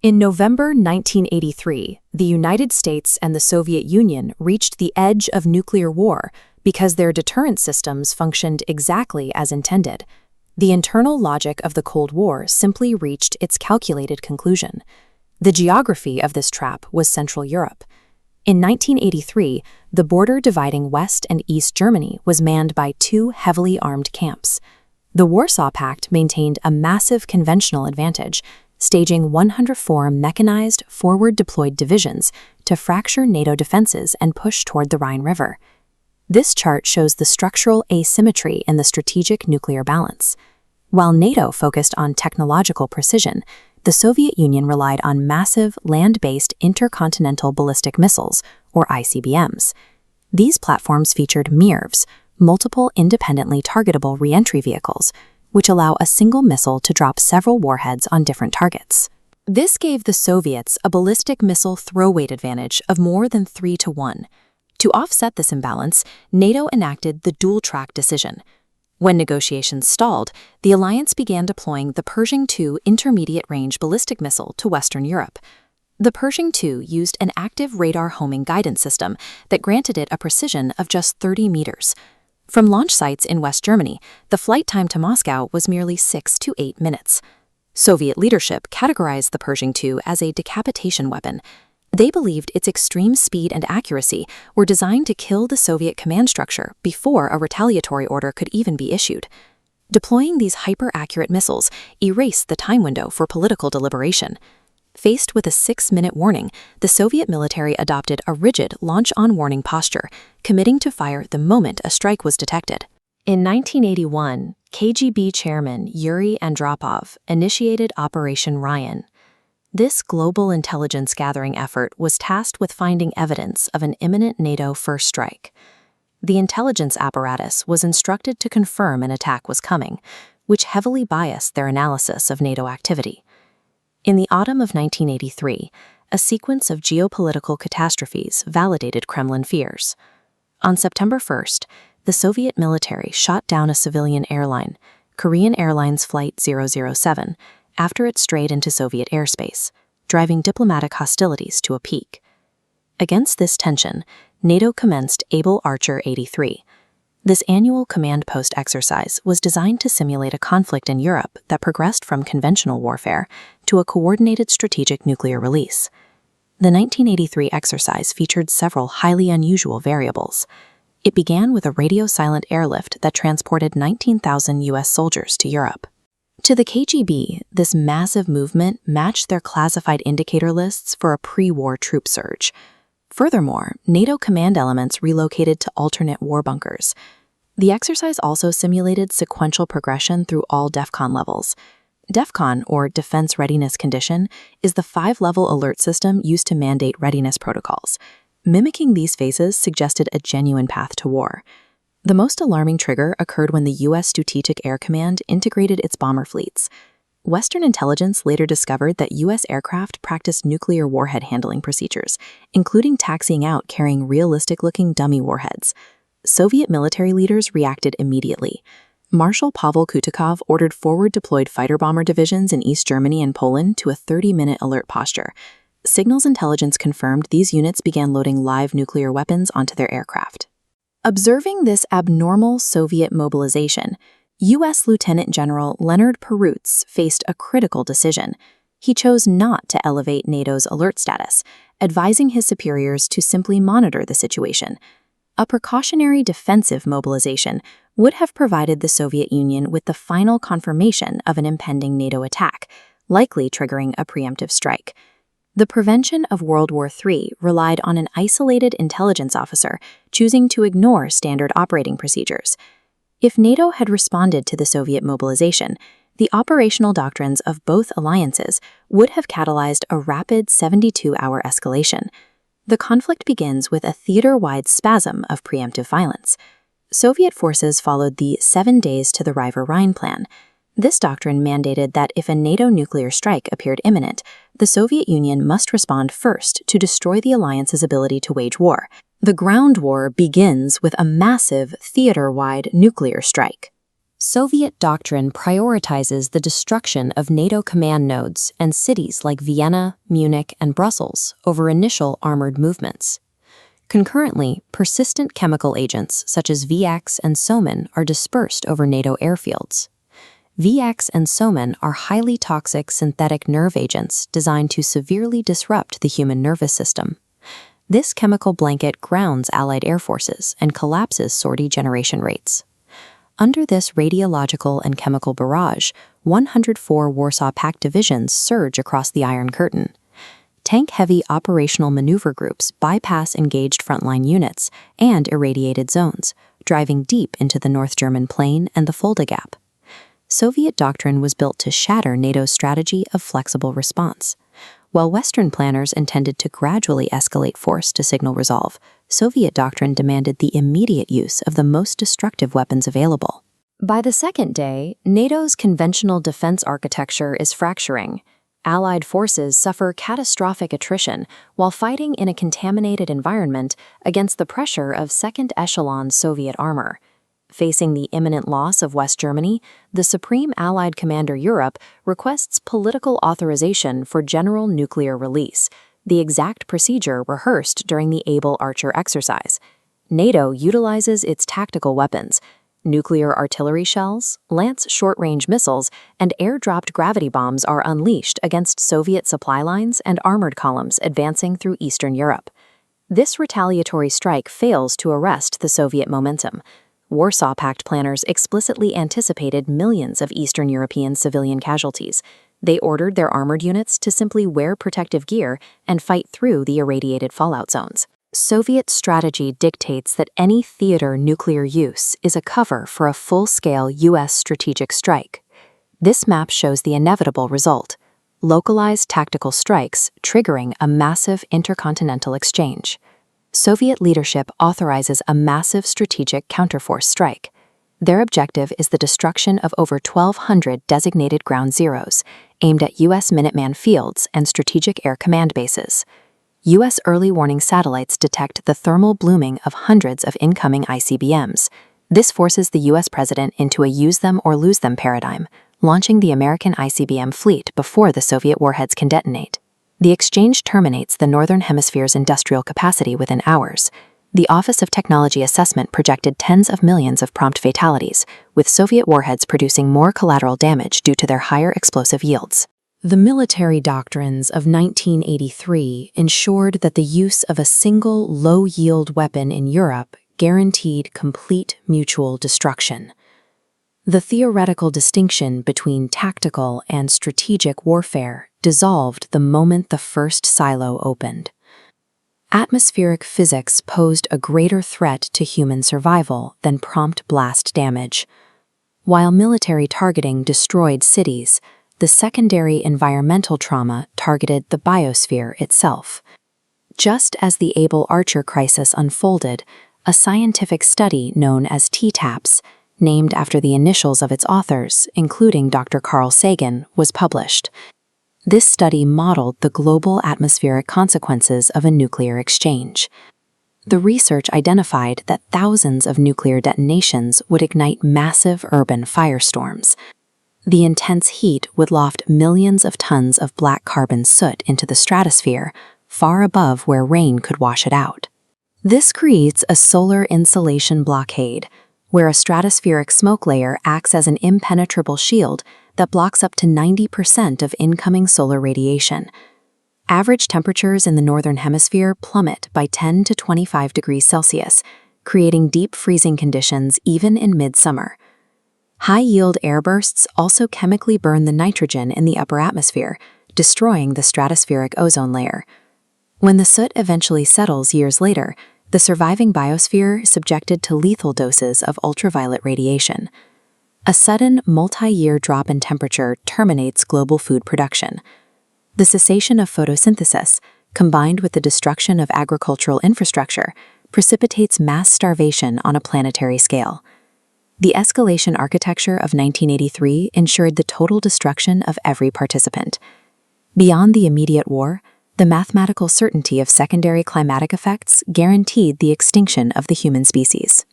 In November 1983, the United States and the Soviet Union reached the edge of nuclear war because their deterrent systems functioned exactly as intended. The internal logic of the Cold War simply reached its calculated conclusion. The geography of this trap was Central Europe. In 1983, the border dividing West and East Germany was manned by two heavily armed camps. The Warsaw Pact maintained a massive conventional advantage, staging 104 mechanized, forward-deployed divisions to fracture NATO defenses and push toward the Rhine River. This chart shows the structural asymmetry in the strategic nuclear balance. While NATO focused on technological precision, the Soviet Union relied on massive, land-based intercontinental ballistic missiles, or ICBMs. These platforms featured MIRVs, multiple independently targetable reentry vehicles, which allow a single missile to drop several warheads on different targets. This gave the Soviets a ballistic missile throw-weight advantage of more than 3-to-1. To offset this imbalance, NATO enacted the dual-track decision. When negotiations stalled, the alliance began deploying the Pershing II intermediate-range ballistic missile to Western Europe. The Pershing II used an active radar homing guidance system that granted it a precision of just 30 meters. From launch sites in West Germany, the flight time to Moscow was merely 6 to 8 minutes. Soviet leadership categorized the Pershing II as a decapitation weapon. They believed its extreme speed and accuracy were designed to kill the Soviet command structure before a retaliatory order could even be issued. Deploying these hyper-accurate missiles erased the time window for political deliberation. Faced with a 6-minute warning, the Soviet military adopted a rigid launch-on-warning posture, committing to fire the moment a strike was detected. In 1981, KGB chairman Yuri Andropov initiated Operation Ryan. This global intelligence-gathering effort was tasked with finding evidence of an imminent NATO first strike. The intelligence apparatus was instructed to confirm an attack was coming, which heavily biased their analysis of NATO activity. In the autumn of 1983, a sequence of geopolitical catastrophes validated Kremlin fears. On September 1st, the Soviet military shot down a civilian airline, Korean Airlines Flight 007, after it strayed into Soviet airspace, driving diplomatic hostilities to a peak. Against this tension, NATO commenced Able Archer 83. This annual command post exercise was designed to simulate a conflict in Europe that progressed from conventional warfare to a coordinated strategic nuclear release. The 1983 exercise featured several highly unusual variables. It began with a radio-silent airlift that transported 19,000 U.S. soldiers to Europe. To the KGB, this massive movement matched their classified indicator lists for a pre-war troop surge. Furthermore, NATO command elements relocated to alternate war bunkers. The exercise also simulated sequential progression through all DEFCON levels. DEFCON, or Defense Readiness Condition, is the 5-level alert system used to mandate readiness protocols. Mimicking these phases suggested a genuine path to war. The most alarming trigger occurred when the U.S. Strategic Air Command integrated its bomber fleets. Western intelligence later discovered that U.S. aircraft practiced nuclear warhead handling procedures, including taxiing out carrying realistic-looking dummy warheads. Soviet military leaders reacted immediately. Marshal Pavel Kutikov ordered forward-deployed fighter-bomber divisions in East Germany and Poland to a 30-minute alert posture. Signals intelligence confirmed these units began loading live nuclear weapons onto their aircraft. Observing this abnormal Soviet mobilization, U.S. Lieutenant General Leonard Perutz faced a critical decision. He chose not to elevate NATO's alert status, advising his superiors to simply monitor the situation. A precautionary defensive mobilization would have provided the Soviet Union with the final confirmation of an impending NATO attack, likely triggering a preemptive strike. The prevention of World War III relied on an isolated intelligence officer choosing to ignore standard operating procedures. If NATO had responded to the Soviet mobilization, the operational doctrines of both alliances would have catalyzed a rapid 72-hour escalation. The conflict begins with a theater-wide spasm of preemptive violence. Soviet forces followed the 7 days to the River Rhine plan. This doctrine mandated that if a NATO nuclear strike appeared imminent, the Soviet Union must respond first to destroy the alliance's ability to wage war. The ground war begins with a massive theater-wide nuclear strike. Soviet doctrine prioritizes the destruction of NATO command nodes and cities like Vienna, Munich, and Brussels over initial armored movements. Concurrently, persistent chemical agents such as VX and Somin are dispersed over NATO airfields. VX and Somin are highly toxic synthetic nerve agents designed to severely disrupt the human nervous system. This chemical blanket grounds Allied air forces and collapses sortie generation rates. Under this radiological and chemical barrage, 104 Warsaw Pact divisions surge across the Iron Curtain. Tank-heavy operational maneuver groups bypass engaged frontline units and irradiated zones, driving deep into the North German plain and the Fulda Gap. Soviet doctrine was built to shatter NATO's strategy of flexible response. While Western planners intended to gradually escalate force to signal resolve, Soviet doctrine demanded the immediate use of the most destructive weapons available. By the second day, NATO's conventional defense architecture is fracturing. Allied forces suffer catastrophic attrition while fighting in a contaminated environment against the pressure of second-echelon Soviet armor. Facing the imminent loss of West Germany, the Supreme Allied Commander Europe requests political authorization for general nuclear release, the exact procedure rehearsed during the Able Archer exercise. NATO utilizes its tactical weapons, nuclear artillery shells, Lance short-range missiles, and air-dropped gravity bombs are unleashed against Soviet supply lines and armored columns advancing through Eastern Europe. This retaliatory strike fails to arrest the Soviet momentum. Warsaw Pact planners explicitly anticipated millions of Eastern European civilian casualties. They ordered their armored units to simply wear protective gear and fight through the irradiated fallout zones. Soviet strategy dictates that any theater nuclear use is a cover for a full-scale U.S. strategic strike. This map shows the inevitable result: localized tactical strikes triggering a massive intercontinental exchange. Soviet leadership authorizes a massive strategic counterforce strike. Their objective is the destruction of over 1,200 designated ground zeros, aimed at U.S. Minuteman fields and strategic air command bases. U.S. early warning satellites detect the thermal blooming of hundreds of incoming ICBMs. This forces the U.S. president into a use-them-or-lose-them paradigm, launching the American ICBM fleet before the Soviet warheads can detonate. The exchange terminates the Northern Hemisphere's industrial capacity within hours. The Office of Technology Assessment projected tens of millions of prompt fatalities, with Soviet warheads producing more collateral damage due to their higher explosive yields. The military doctrines of 1983 ensured that the use of a single low-yield weapon in Europe guaranteed complete mutual destruction. The theoretical distinction between tactical and strategic warfare dissolved the moment the first silo opened. Atmospheric physics posed a greater threat to human survival than prompt blast damage. While military targeting destroyed cities, the secondary environmental trauma targeted the biosphere itself. Just as the Able Archer crisis unfolded, a scientific study known as TTAPS, named after the initials of its authors, including Dr. Carl Sagan, was published. This study modeled the global atmospheric consequences of a nuclear exchange. The research identified that thousands of nuclear detonations would ignite massive urban firestorms. The intense heat would loft millions of tons of black carbon soot into the stratosphere, far above where rain could wash it out. This creates a solar insulation blockade, where a stratospheric smoke layer acts as an impenetrable shield that blocks up to 90% of incoming solar radiation. Average temperatures in the Northern Hemisphere plummet by 10 to 25 degrees Celsius, creating deep freezing conditions even in midsummer. High-yield airbursts also chemically burn the nitrogen in the upper atmosphere, destroying the stratospheric ozone layer. When the soot eventually settles years later, the surviving biosphere is subjected to lethal doses of ultraviolet radiation. A sudden, multi-year drop in temperature terminates global food production. The cessation of photosynthesis, combined with the destruction of agricultural infrastructure, precipitates mass starvation on a planetary scale. The escalation architecture of 1983 ensured the total destruction of every participant. Beyond the immediate war, the mathematical certainty of secondary climatic effects guaranteed the extinction of the human species.